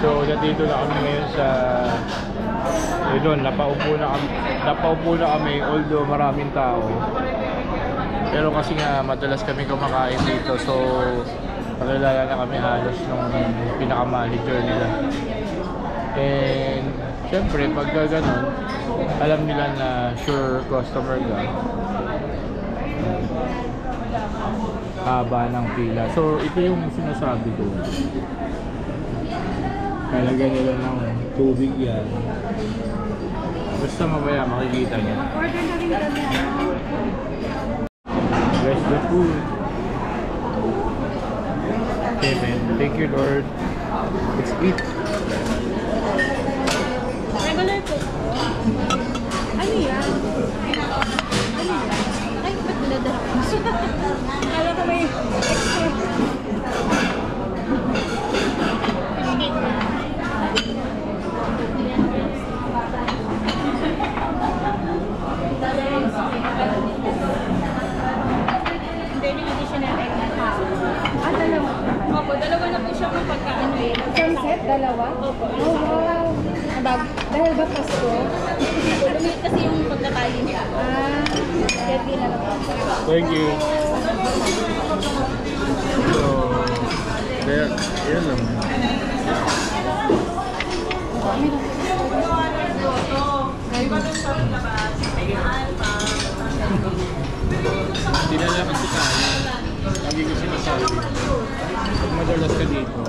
So, nandito na kami ngayon sa doon, napaupo na kami although maraming tao. Pero kasi nga madalas kami kumakain dito, so pakilala na kami halos nung pinaka-manager nila. And syempre pagka ganun, alam nila na sure customer ka, haba ng pila. So ito yung sinasabi ko, kalagyan nila ng tubig yan. Basta mamaya makikita niya. Order na rin kami. Bless the food. Amen. Thank you, Lord. Let's eat. Regular po. Ano yan? Ano yan? Ay, ba't niladarap mo siya? Kala ko may extra. Dalawa. Opo, dalawa na po siya kung pagkaano eh. Sunset, dalawa? Opo. Oh, wow. Dahil ba Pasko? Lumit kasi yung pagkakali niya. Kaya di na lang. Thank you. So, there, yan lang. Hindi na lang kasi kaya. Lagi ko sinasabi. Pag madalas ka dito.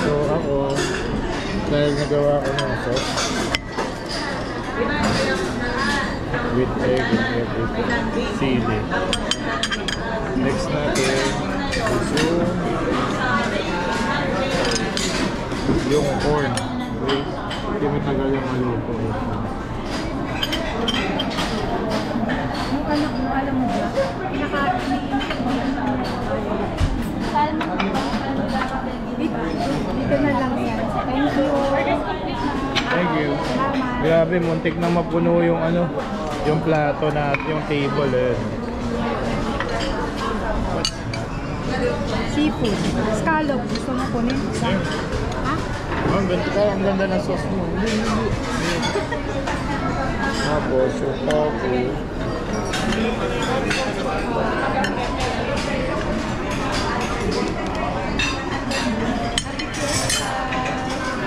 So ako, dahil nagawa ko ng sauce with egg and everything, sili. Next natin, yung corn. Okay? Hindi matagal yung maluto. Yung anak mo, alam mo ba? Dito na lang yan. Thank you. Thank you. Grabe, muntik na mapuno yung ano, yung plato na yung table eh. Seafood. Scallop. Gusto mo kunin? Ha? Ang ganda ng sauce mo. Tapos yung tofu.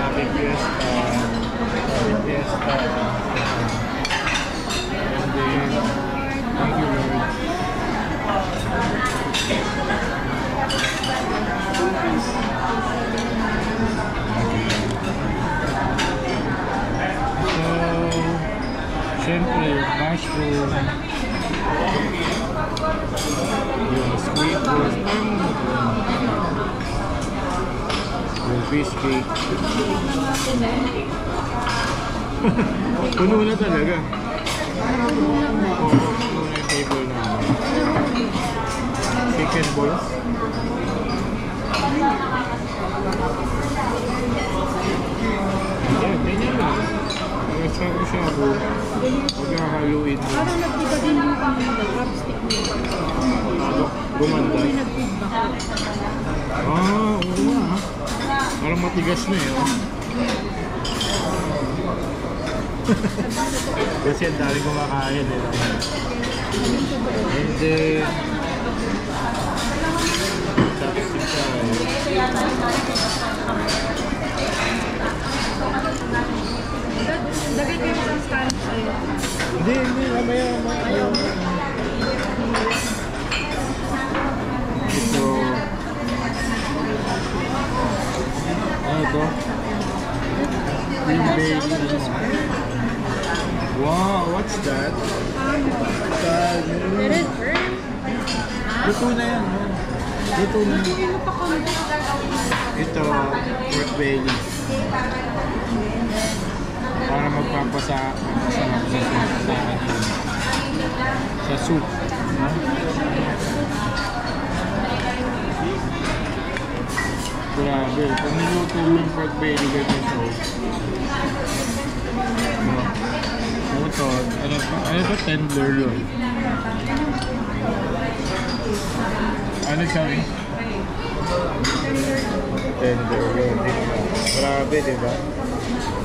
Happy Fiesta. Happy Fiesta. And then, thank you, Lord. Siyempre, mushroom, yung squid roll, yung fish cake. Puno na talaga. Puno na yung table namin. Chicken balls. Yeah, ganyan lang. Shabu-shabu. Pagkakaluin mo. Parang nagtiba din yung crabstick mo. Gumanda. May nag-feedback. Oo nga. Parang matigas na eh. Kasi ang dami kumakain eh. And then chopstick tayo. Lagay kayo sa scallop sa'yo. Hindi, mamaya. Ito. Ano ito? Green bay. Wow, what's that? Red worm. Luto na yan. Luto na. Ito, pork belly. Para magpapasa sa soup. Grabe, kung niluto yung pork belly ganito. Ito, ano pa? Ano ito? Tenderloin. Ano sabi? Tenderloin. Grabe, diba?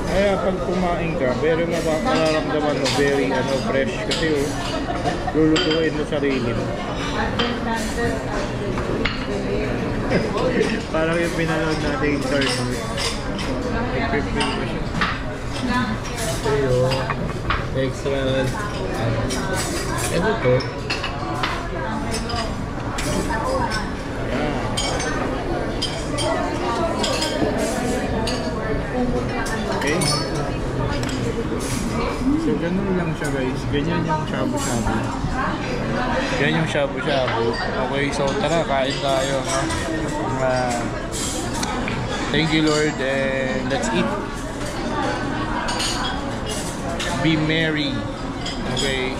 Kaya pag kumain ka, very mararamdaman mo, very fresh. Kasi lulutuin mo sarili mo. Parang yung pinanood natin yung Star Wars. Equipment mo siya. Pero, extra, ano to? Okay. So, ganun lang siya guys. Ganyan yung shabu-shabu. Ganyan yung shabu-shabu. Okay, so tara, kain tayo. No? Thank you Lord and let's eat. Be merry. Okay.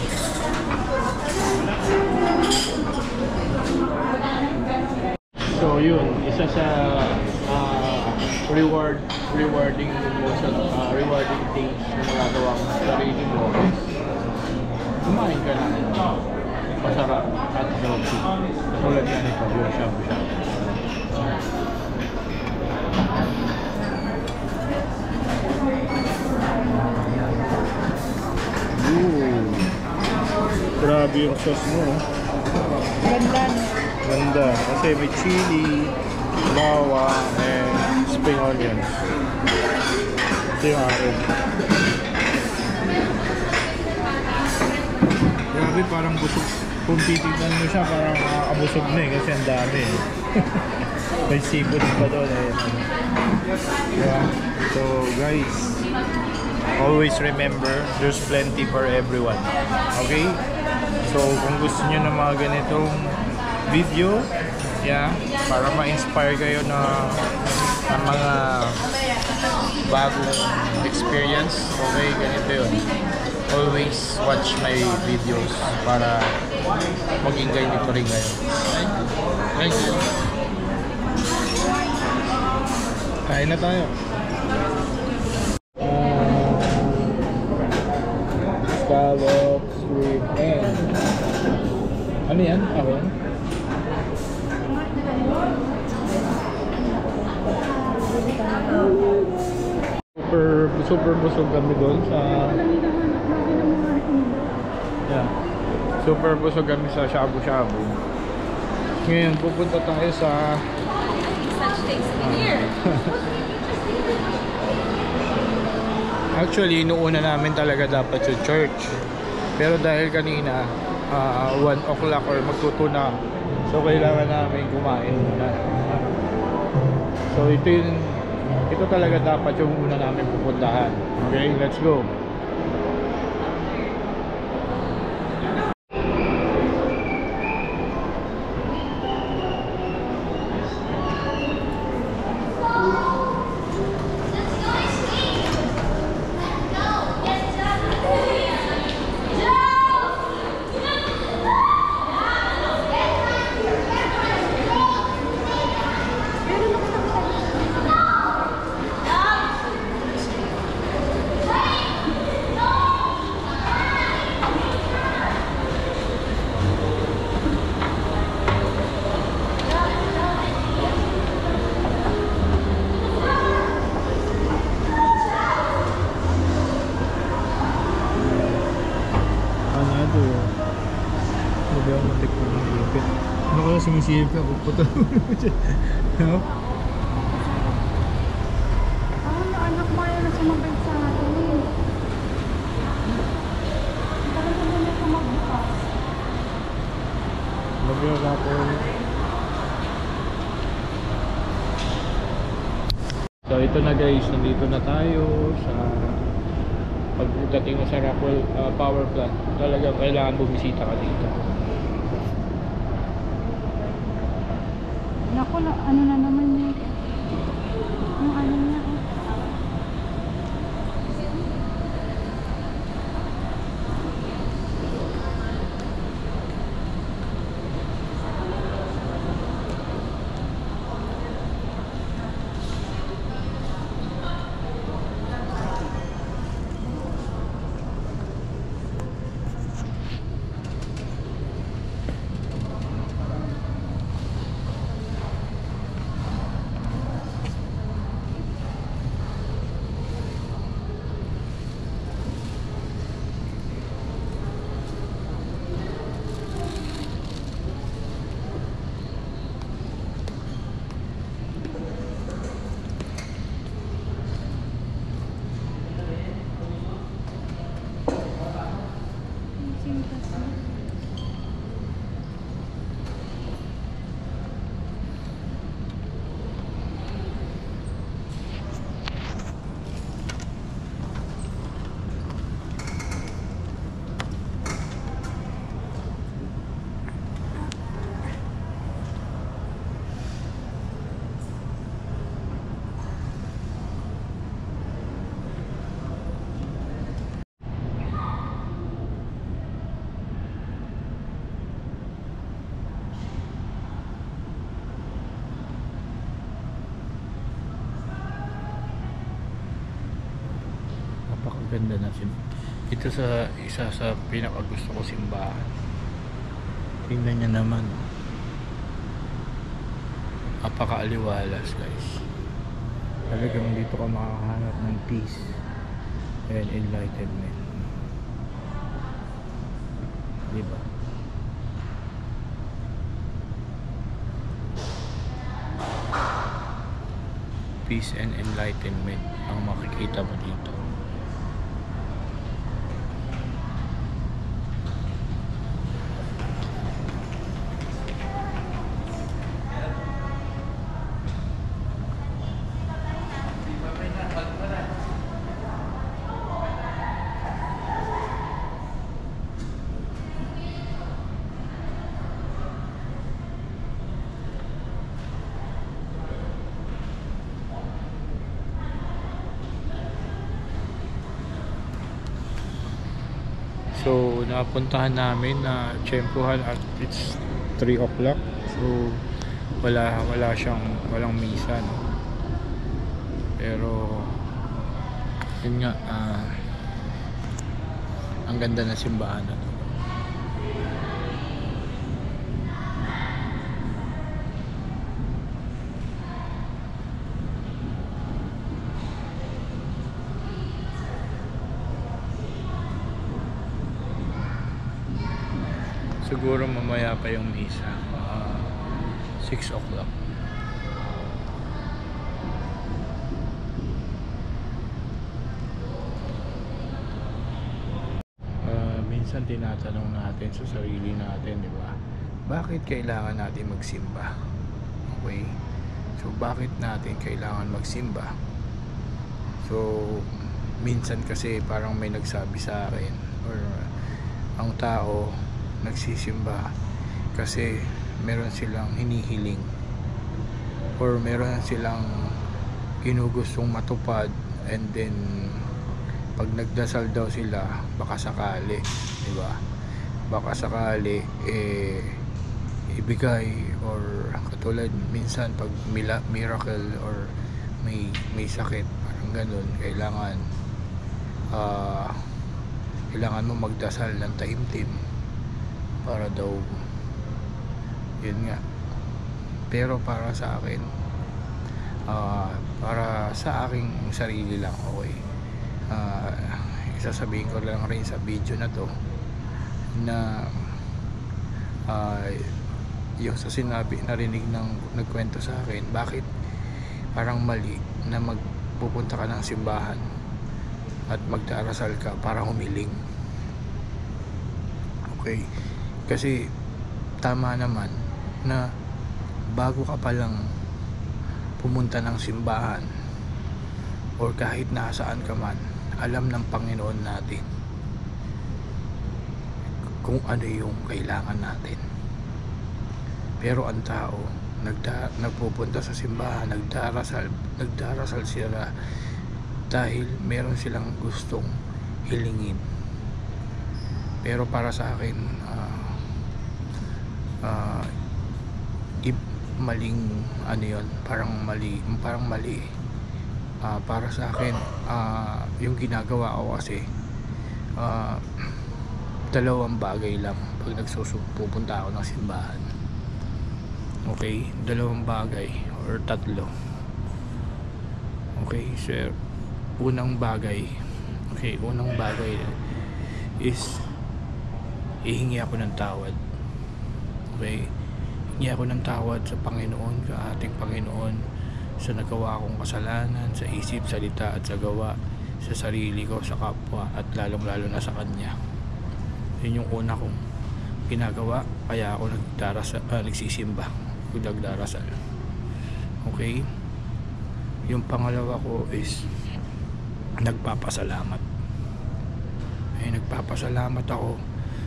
So yun, isa sa rewarding things na magagawa mo sa sarili mo. Kumain ka na. Masarap at healthy. Tulad yan ito, yung shabu-shabu. Grabe yung sauce mo. Ganda. Ganda. Kasi may chili, bawang, and spring onions. Ito yung akin. Grabe, parang busog. Kung titignan mo siya, parang makakabusog na kasi ang dami. May seafoods pa doon. Yeah. So guys, always remember, there's plenty for everyone. Okay? So kung gusto nyo ng mga ganitong video, yeah, para ma-inspire kayo na mga bagong experience, okay, ganito yun. Always watch my videos para maging ganito rin kayo. Okay? Thank you. Kain na tayo. Scallops, shrimp, and ano yan? Ako? Super busog kami doon sa super busog kami sa shabu-shabu. Ngayon pupunta tayo sa actually inuuna namin talaga dapat sa church, pero dahil kanina 1 o'clock or magtuto na, so kailangan namin kumain muna. So ito talaga dapat yung una namin pupuntahan. Okay, let's go. Ano kaya sumisipit ka? Pupunta no? Anak mo yan na sumabay sa akin. Parang naman ka magbukas. Magbukas ako. So ito na guys, nandito na tayo sa pagdating mo sa Rockwell power plant. Talagang kailangan bumisita ka dito. Naku, ano na naman yun? Yung ano niya eh. napakaganda na ito sa isa sa pinakagusto ko simbahan. Tingnan niya naman, napakaaliwalas guys. Talagang dito ka makakahanap ng peace and enlightenment, diba? Peace and enlightenment ang makikita mo dito. So napuntahan namin na tiyempuhan at it's 3 o'clock. So walang misa, no? Pero yun nga, ang ganda na simbahan na to. Siguro mamaya pa yung misa, 6 o'clock. Minsan tinatanong natin sa sarili natin, di ba? Bakit kailangan natin magsimba? Okay? So bakit natin kailangan magsimba? So minsan kasi parang may nagsabi sa akin, or ang tao nagsisimba kasi meron silang hinihiling or meron silang ginugustong matupad, and then pag nagdasal daw sila baka sakali, di ba? Baka sakali ibigay, or katulad minsan pag miracle or may sakit, parang ganun, kailangan mo magdasal ng taimtim para daw yun nga. Pero para sa akin, para sa aking sarili lang, okay, isasabihin ko lang rin sa video na to na yung sa sinabi, narinig ng nagkwento sa akin, bakit parang mali na magpupunta ka ng simbahan at magdarasal ka para humiling. Okay, kasi tama naman na bago ka palang pumunta ng simbahan or kahit nasaan ka man, alam ng Panginoon natin kung ano yung kailangan natin. Pero ang tao nagpupunta sa simbahan, nagdarasal sila dahil meron silang gustong hilingin. Pero para sa akin, maling ano yun, parang mali. Para sa akin, yung ginagawa ko kasi dalawang bagay lang pag pupunta ako ng simbahan. Okay, dalawang bagay or tatlo. Okay, sir. Unang bagay is ihingi ako ng tawad. Okay, hingi ako ng tawad sa Panginoon, sa ating Panginoon, sa nagawa kong kasalanan, sa isip, salita at sa gawa, sa sarili ko, sa kapwa, at lalong lalo na sa Kanya. Yun yung una kong ginagawa, kaya ako nagsisimba, nagdarasal. Okay, yung pangalawa ko is nagpapasalamat. Nagpapasalamat ako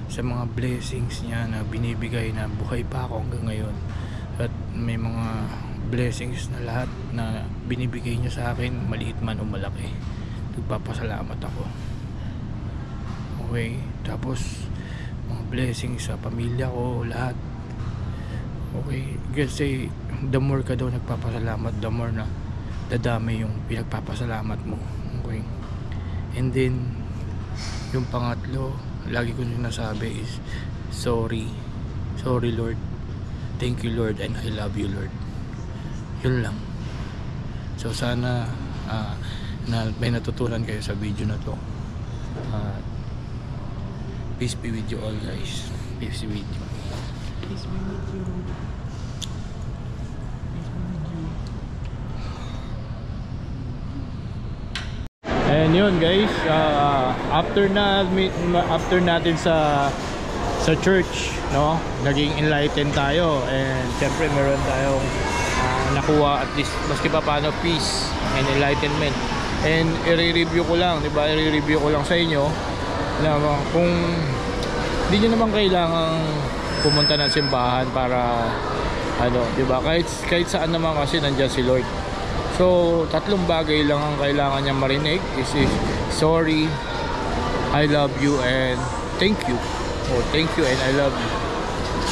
sa mga blessings niya na binibigay, na buhay pa ako hanggang ngayon, at may mga blessings na lahat na binibigay niya sa akin, maliit man o malaki, nagpapasalamat ako. Okay, tapos mga blessings sa pamilya ko, lahat. Okay, kasi the more ka daw nagpapasalamat, the more na dadami yung pinagpapasalamat mo. Okay, And then yung pangatlo, lagi ko yung nasabi is sorry Lord, thank you Lord, and I love you Lord. Yun lang. So sana na may natutunan kayo sa video na to. Peace be with you all guys. Peace be with you. Peace be with you. Peace be with you. And yun guys, after natin sa church, no, naging enlightened tayo, and syempre meron tayong nakuha at least maski pa paano peace and enlightenment. And i-review ko lang, di ba? I-review ko lang sa inyo na kung hindi nyo naman kailangang pumunta ng simbahan para ano, di ba? Kahit saan naman kasi nandiyan si Lord. So, tatlong bagay lang ang kailangan niya marinig is sorry, I love you, and thank you. Oh, thank you and I love you.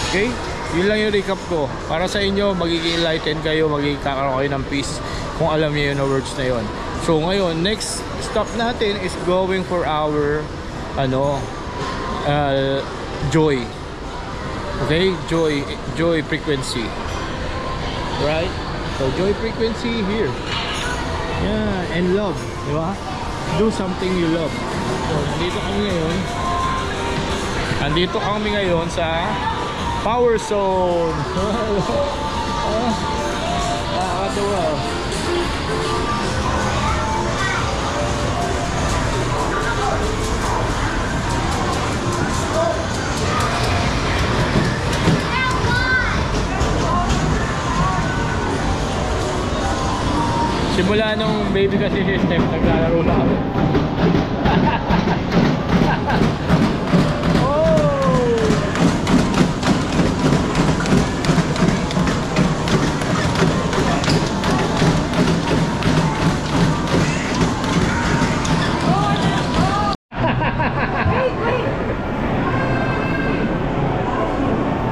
Okay? Yun lang yung recap ko. Para sa inyo, magiging enlightened kayo, magiging kakaroon kayo ng peace kung alam niyo yung words na yun. So, ngayon, next stop natin is going for our joy. Okay? Joy frequency. Right? So, joy frequency here. Yeah, and love. Di ba? Do something you love. So, nandito kami ngayon sa Power Zone. Nakakatawa. Simula nung baby kasi system, naglalaro na kami.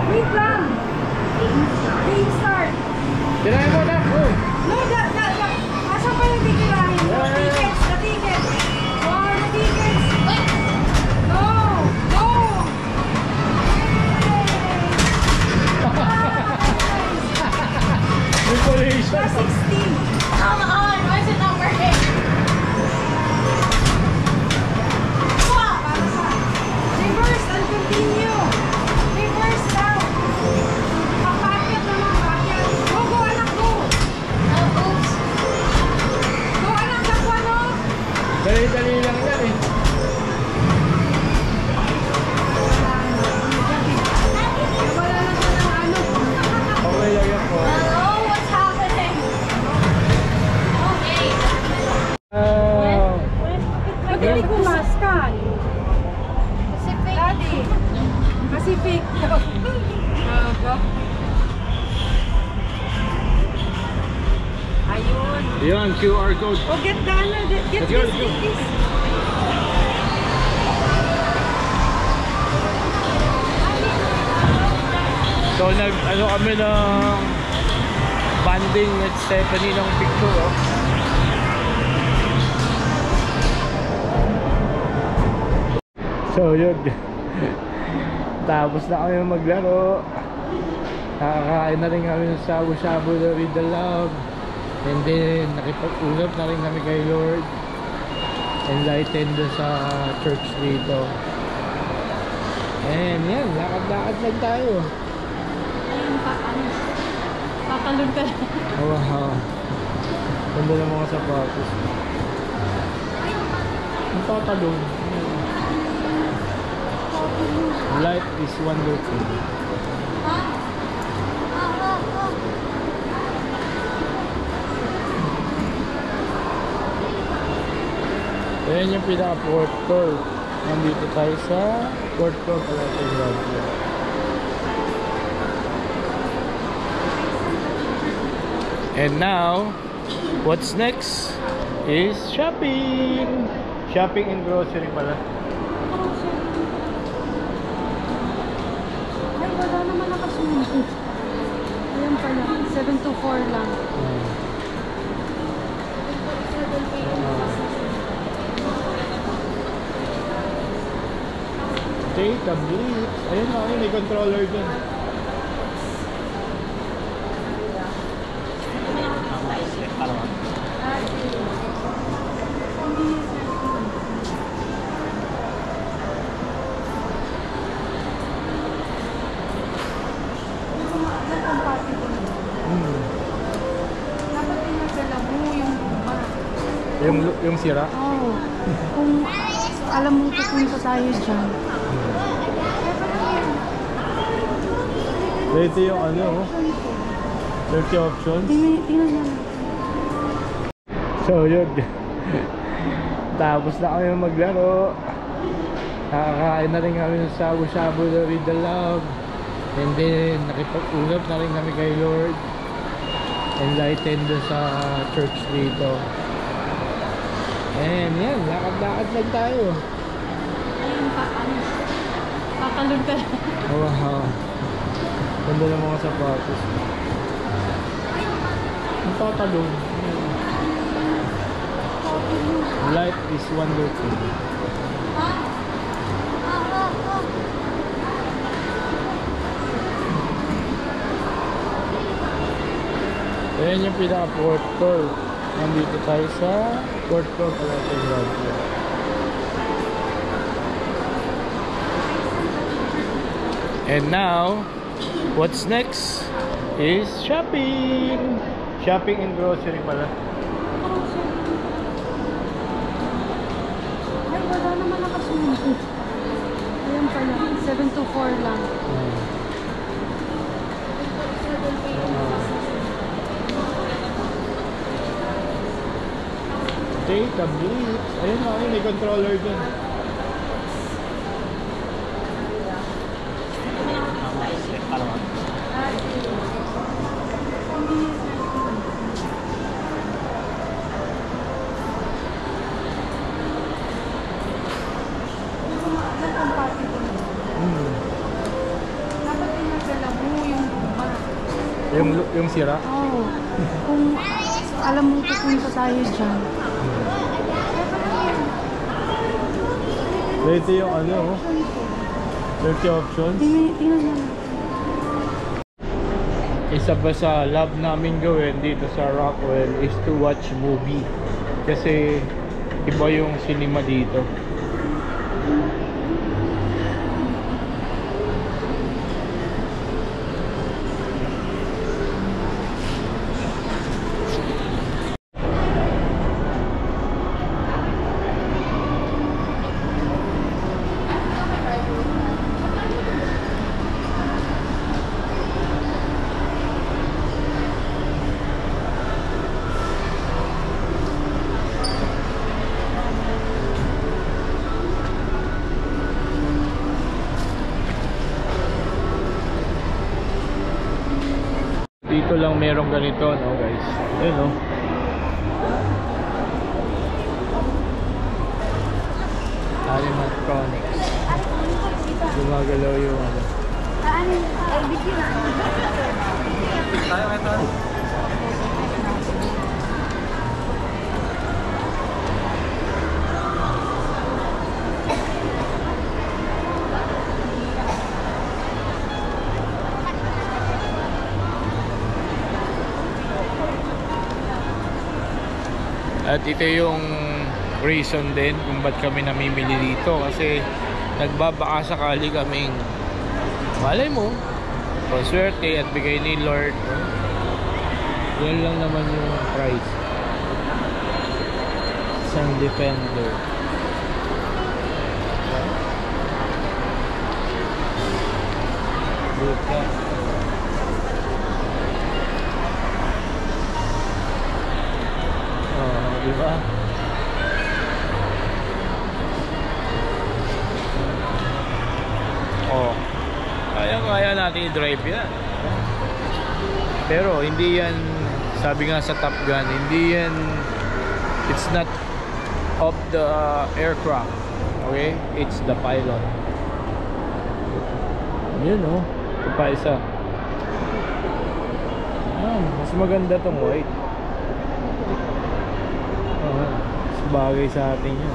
Wait lang! Game start! Tirahin mo na! Oh. No, asa pa yung titirahin? The tickets! Oh, the tickets! No! No! Manipulation! 16! Come on, why is it not working? Para sa reverse and continue! Reverse down! Papakyat naman, pakyat! Go, go, anak, go! Oh, oops. Go, anak, kapwa, no? Dali-dali lang yan eh. Wala na siya ng ano. Okay lang yan po. Hello, what's happening? Okay. Magaling kumaskan. Pacific. Daddy. Pacific. Ayun. Yan, QR code. Oh, get the ano. Get Let's go, this, let's go. get this. So kami ng banding at Stephanie ng picture, oh. So yun. Tapos na kami maglaro. Nakakain na rin kami ng shabu-shabu na with the love. And then nakipag-usap na rin kami kay Lord. Enlightened doon sa church dito. And yan, lakad-lakad lang tayo. Ayun pa, patalon ka lang. Wow. Ganda ng mga sapatos. Ang tatalong. Life is wonderful. Ayan yung pinaka-fourth floor. Nandito tayo sa fourth floor pala sa ground floor. And now, what's next is shopping. Shopping and grocery pala. Ay, wala naman nakasunod. Ayun pala. 724 lang. Take a blitz. Ayun na, may controller dun. Dapat pinagdala mo yung luma. Yung sira? Oo. Kung alam mo pupunta tayo dyan. Ito yung ano, 30 options. Tingnan mo. So yun. Tapos na kami maglaro. Nakakain na rin kami ng shabu-shabu na with the love. And then nakipag-usap na rin kami kay Lord. Enlightened doon sa church dito. And yan, lakad-lakad lang tayo. Ayun pa, patalon ka lang. Wow. Ganda ng mga sapatos. Ang tatalon. Life is wonderful. Ayan yung pinaka-fourth floor. Nandito tayo sa fourth floor pala ito yung ground floor. And now, what's next is shopping! Shopping and grocery pala. Ay, wala naman nakasunod. Ayun pala, 724 lang. Take a blitz. Ayun na, may controller dun. Dapat pinagdala mo yung luma. Yung sira? Oo. Kung alam mo pupunta tayo dyan. Ito yung ano, 30 options. Tingnan mo. Isa pa sa love namin gawin dito sa Rockwell is to watch movie. Kasi iba yung cinema dito. Dito lang merong ganito, no guys. Ayun, no. Animatronics. Gumagalaw yung ano. At ito yung reason din kung ba't kami namimili dito, kasi nagbabaka sakali kaming malay mo paswerte at bigay ni Lord. Yan lang naman yung price. Isang Defender. Buka. Diba? Oh, kaya natin i-drive yan. Pero hindi yan, sabi nga sa Top Gun, hindi yan, it's not of the aircraft, okay? It's the pilot. Yun, oh, ito pa isa. Mas maganda tong white. Bagay sa atin yun.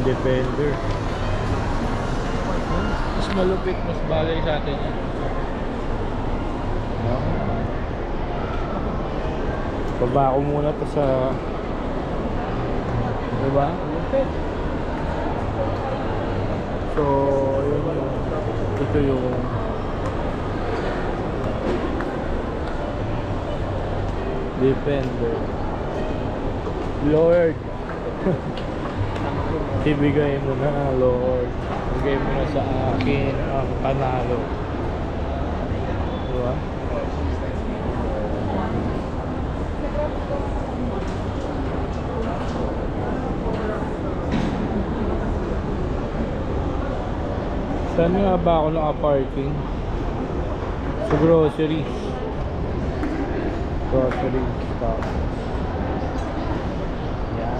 Defender. malupit, mas bagay sa atin yan. No? Baba ko muna to sa, diba? Lupit. So, yun yung, ito yung Defender. Lord. Ibigay mo na, Lord. Ibigay mo na sa akin ang panalo. Diba? Saan nga ba ako naka-parking? Sa grocery. Grocery stop. Yan.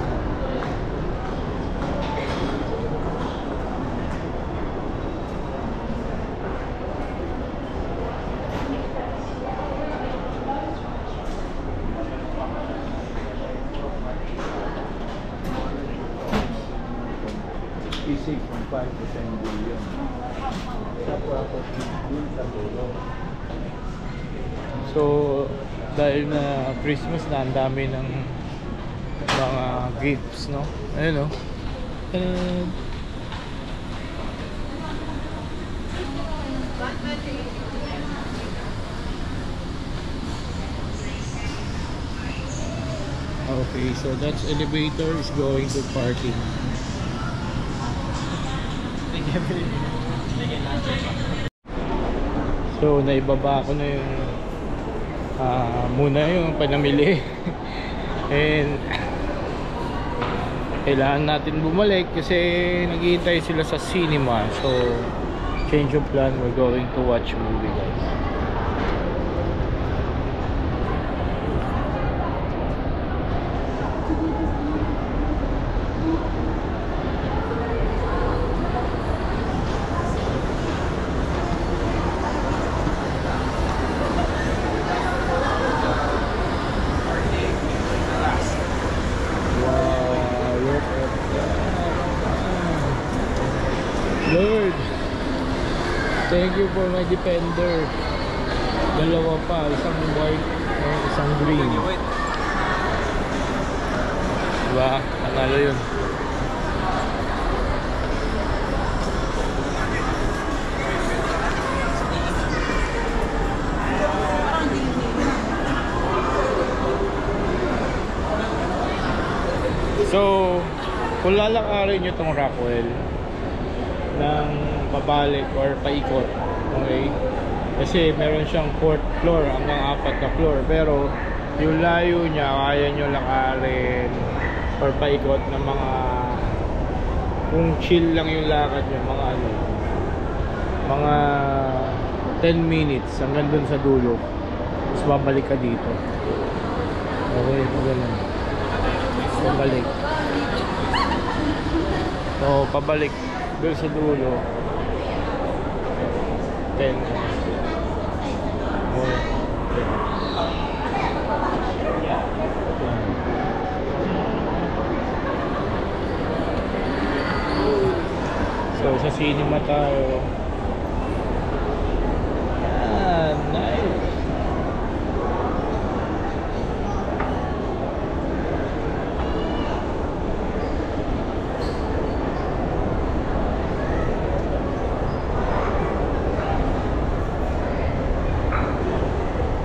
$6.5% billion. So, dahil na Christmas na, ang dami ng mga gifts, no? Ayun, no? Okay, so that's elevator is going to parking. So naibaba ko na yung muna yung panamili. And kailangan natin bumalik kasi naghihintay sila sa cinema. So change of plan, we're going to watch movie, guys. Lord, thank you for my Defender. Dalawa pa, isang white, isang green. Diba? Panalo yun. So, kung lalakarin nyo itong Rockwell ng pabalik or paikot, okay, kasi meron siyang 4th floor hanggang 4 na floor, pero yung layo niya kaya nyo lakarin or paikot ng mga, kung chill lang yung lakad nyo, mga ano, mga 10 minutes hanggang dun sa dulo, tapos babalik ka dito. Okay, ganun, pabalik. So pabalik doon sa dulo 10 more. So sa cinema tayo. Nice.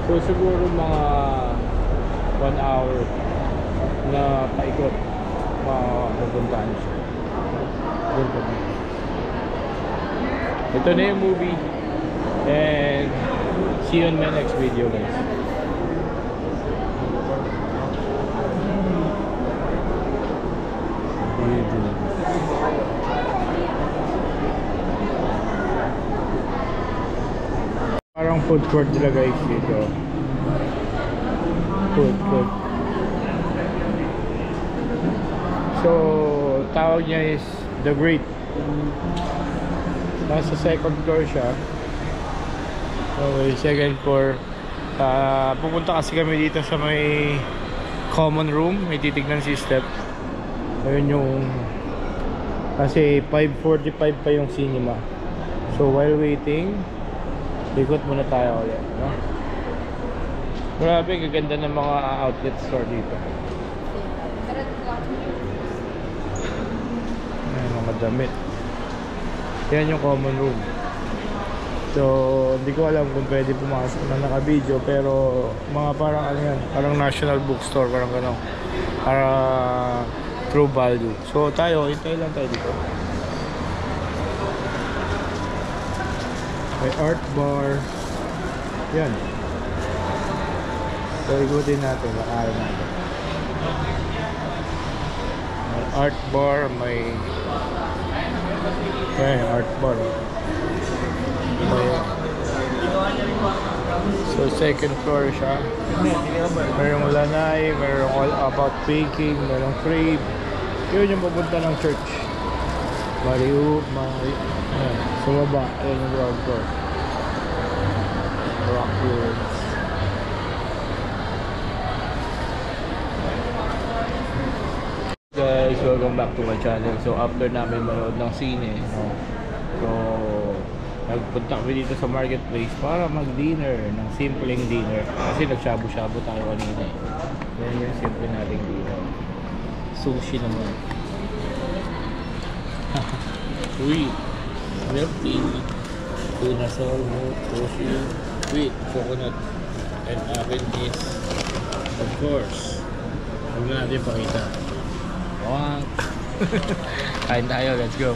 So siguro mga 1 hour na paikot mapupuntahan siya. Ito na yung movie, and see you on my next video, guys. Parang food court nila, guys, dito. Food court. So tawag niya is The Great. Nasa second floor siya. Okay, second floor. Pupunta kasi kami dito sa may common room. May titignan si Steph. Ayun yung, kasi 5:45 pa yung cinema. So while waiting, ikot muna tayo ulit, no? Grabe, gaganda ng mga outlet store dito. Ayan, mga damit. Yan yung common room. So, hindi ko alam kung pwede pumasok na naka-video, pero mga parang ano yan, parang national bookstore, parang gano'n. Para true value. So tayo, hintay lang tayo dito. May art bar. Yan. So ikutin natin, lakarin natin. May art bar, may art bar. So second floor siya. Mayroong lanay, mayroong all about baking, mayroong crave. Yun yung pupunta ng church. Ayan, sa baba, ayan yung ground floor. Rockwood. Guys, welcome back to my channel. So after namin manood ng sine, no? So nagpunta kami dito sa marketplace para mag-dinner ng simpleng dinner. Kasi nag-shabu-shabu tayo kanina eh. Yan yung simple nating dinner. Sushi naman. Uy, milk tea, tuna salmon, sushi, sweet, coconut, and akin is, of course, huwag na natin pakita. Kain tayo, let's go.